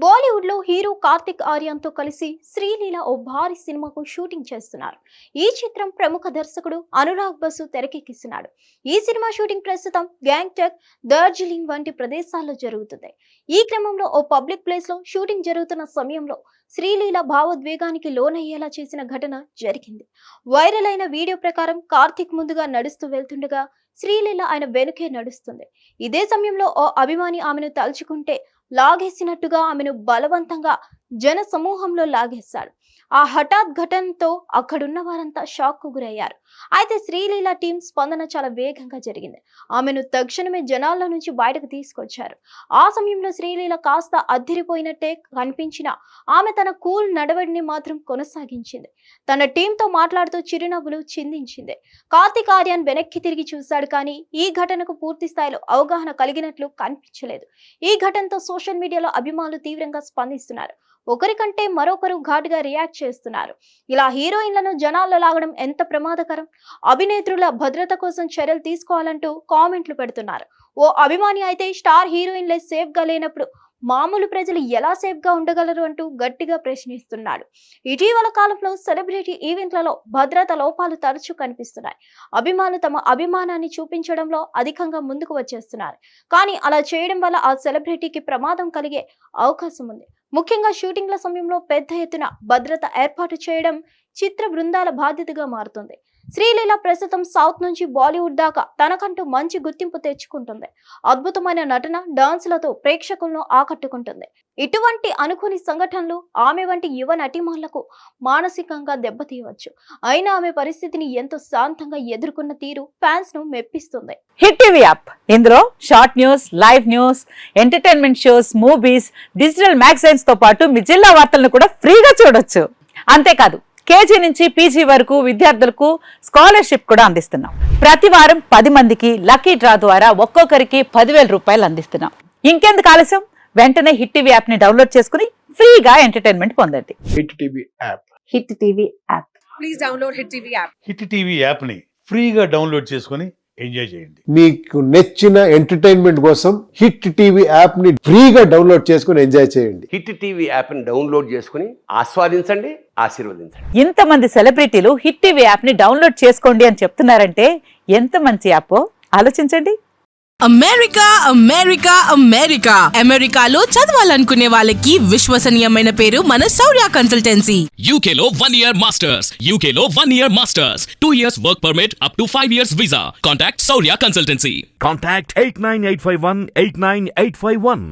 బాలీవుడ్ లో హీరో కార్తిక్ ఆర్యన్తో కలిసి శ్రీలీల ఓ భారీ సినిమాకు షూటింగ్ చేస్తున్నారు. ఈ చిత్రం ప్రముఖ దర్శకుడు అనురాగ్ బసు తెరకెక్కిస్తున్నాడు. ఈ సినిమా షూటింగ్ ప్రస్తుతం గ్యాంగ్టాక్, డార్జిలింగ్ వంటి ప్రదేశాల్లో జరుగుతుంది. ఈ క్రమంలో ఓ పబ్లిక్ ప్లేస్ లో షూటింగ్ జరుగుతున్న సమయంలో శ్రీలీల భావోద్వేగానికి లోనయ్యేలా చేసిన ఘటన జరిగింది. వైరల్ అయిన వీడియో ప్రకారం కార్తిక్ ముందుగా నడుస్తూ వెళ్తుండగా శ్రీలీల ఆయన వెనుకే నడుస్తుంది. ఇదే సమయంలో ఓ అభిమాని ఆమెను తలుచుకుంటే లాగేసినట్టుగా ఆమెను బలవంతంగా జన సమూహంలో లాగేశాడు. ఆ హఠాత్ ఘటనతో అక్కడున్న వారంతా షాక్ కు గురయ్యారు. అయితే శ్రీలీల టీం స్పందన చాలా వేగంగా జరిగింది. ఆమెను తక్షణమే జనాల్లో నుంచి బయటకు తీసుకొచ్చారు. ఆ సమయంలో శ్రీలీల కాస్త అద్దిరిపోయినట్టే కనిపించినా ఆమె తన కూల్ నడవడిని మాత్రం కొనసాగించింది. తన టీంతో మాట్లాడుతూ చిరునవ్వులు చిందించింది. కార్తిక్ ఆర్యన్ వెనక్కి తిరిగి చూశాడు, కానీ ఈ ఘటనకు పూర్తి స్థాయిలో అవగాహన కలిగినట్లు కనిపించలేదు. ఈ ఘటనతో సోషల్ మీడియాలో అభిమానులు తీవ్రంగా స్పందిస్తున్నారు. ఒకరికంటే మరొకరు ఘాటుగా రియాక్ట్ చేస్తున్నారు. ఇలా హీరోయిన్లను జనాల్లో లాగడం ఎంత ప్రమాదకరం, అభినేత్రుల భద్రత కోసం చర్యలు తీసుకోవాలంటూ కామెంట్లు పెడుతున్నారు. ఓ అభిమాని అయితే స్టార్ హీరోయిన్లే సేఫ్ గా లేనప్పుడు మామూలు ప్రజలు ఎలా సేఫ్ గా ఉండగలరు అంటూ గట్టిగా ప్రశ్నిస్తున్నాడు. ఇటీవల కాలంలో సెలబ్రిటీ ఈవెంట్లలో భద్రత లోపాలు తరచూ కనిపిస్తున్నాయి. అభిమానులు తమ అభిమానాన్ని చూపించడంలో అధికంగా ముందుకు వచ్చేస్తున్నారు. కానీ అలా చేయడం వల్ల ఆ సెలబ్రిటీకి ప్రమాదం కలిగే అవకాశం ఉంది. ముఖ్యంగా షూటింగ్ల సమయంలో పెద్ద ఎత్తున భద్రత ఏర్పాటు చేయడం చిత్ర బృందాల బాధ్యతగా మారుతుంది. శ్రీలీల ప్రస్తుతం సౌత్ నుంచి బాలీవుడ్ దాకా తనకంటూ మంచి గుర్తింపు తెచ్చుకుంటుంది. అద్భుతమైన నటన, డాన్సులతో ప్రేక్షకులను ఆకట్టుకుంటుంది. ఇటువంటి అనుకోని సంఘటనలు ఆమె వంటి యువ నటీమణులకు మానసికంగా దెబ్బతీయవచ్చు. అయినా ఆమె పరిస్థితిని ఎంతో శాంతంగా ఎదుర్కొన్న తీరు ఫ్యాన్స్ ను మెప్పిస్తుంది. హిట్ టీవీ యాప్, ఇందులో short news, live news, entertainment shows, movies, digital magazines తో పాటు మీ జిల్లా వార్తలను కూడా ఫ్రీగా చూడొచ్చు. అంతేకాదు, కేజీ నుంచి పీజీ వరకు విద్యార్థులకు స్కాలర్షిప్ కూడా అందిస్తున్నాం. ప్రతి వారం 10 మందికి లక్కీ డ్రా ద్వారా ఒక్కొక్కరికి 10,000 రూపాయలు అందిస్తున్నాం. ఇంకెందుకు ఆలస్యం, వెంటనే హిట్ టీవీ యాప్ ని డౌన్లోడ్ చేసుకుని ఫ్రీగా ఎంటర్టైన్మెంట్ పొందండి. Hit TV app. Hit TV app. Please download hit TV app. Hit TV app ని ఫ్రీగా డౌన్లోడ్ చేసుకుని ఎంజాయ్ చేయండి. మీకు నచ్చిన ఎంటర్టైన్మెంట్ కోసం హిట్ టీవీ యాప్ ని ఫ్రీగా డౌన్లోడ్ చేసుకుని ఎంజాయ్ చేయండి. హిట్ టీవీ యాప్ ని డౌన్లోడ్ చేసుకుని ఆస్వాదించండి, ఆశీర్వదించండి. ఇంతమంది సెలబ్రిటీలు హిట్ టీవీ యాప్ ని డౌన్లోడ్ చేసుకోండి అని చెప్తున్నారంటే ఎంత మంచి యాప్ ఆలోచించండి. అమెరికా అమెరికా అమెరికా అమెరికాలో చదవాలనుకునే వాళ్ళకి విశ్వసనీయమైన పేరు మన శౌర్య కన్సల్టెన్సీ. UK లో 1 year masters. UK లో 1 year masters. 2 years work permit up to 5 years visa. Contact Saurya Consultancy. Contact 89851 89851.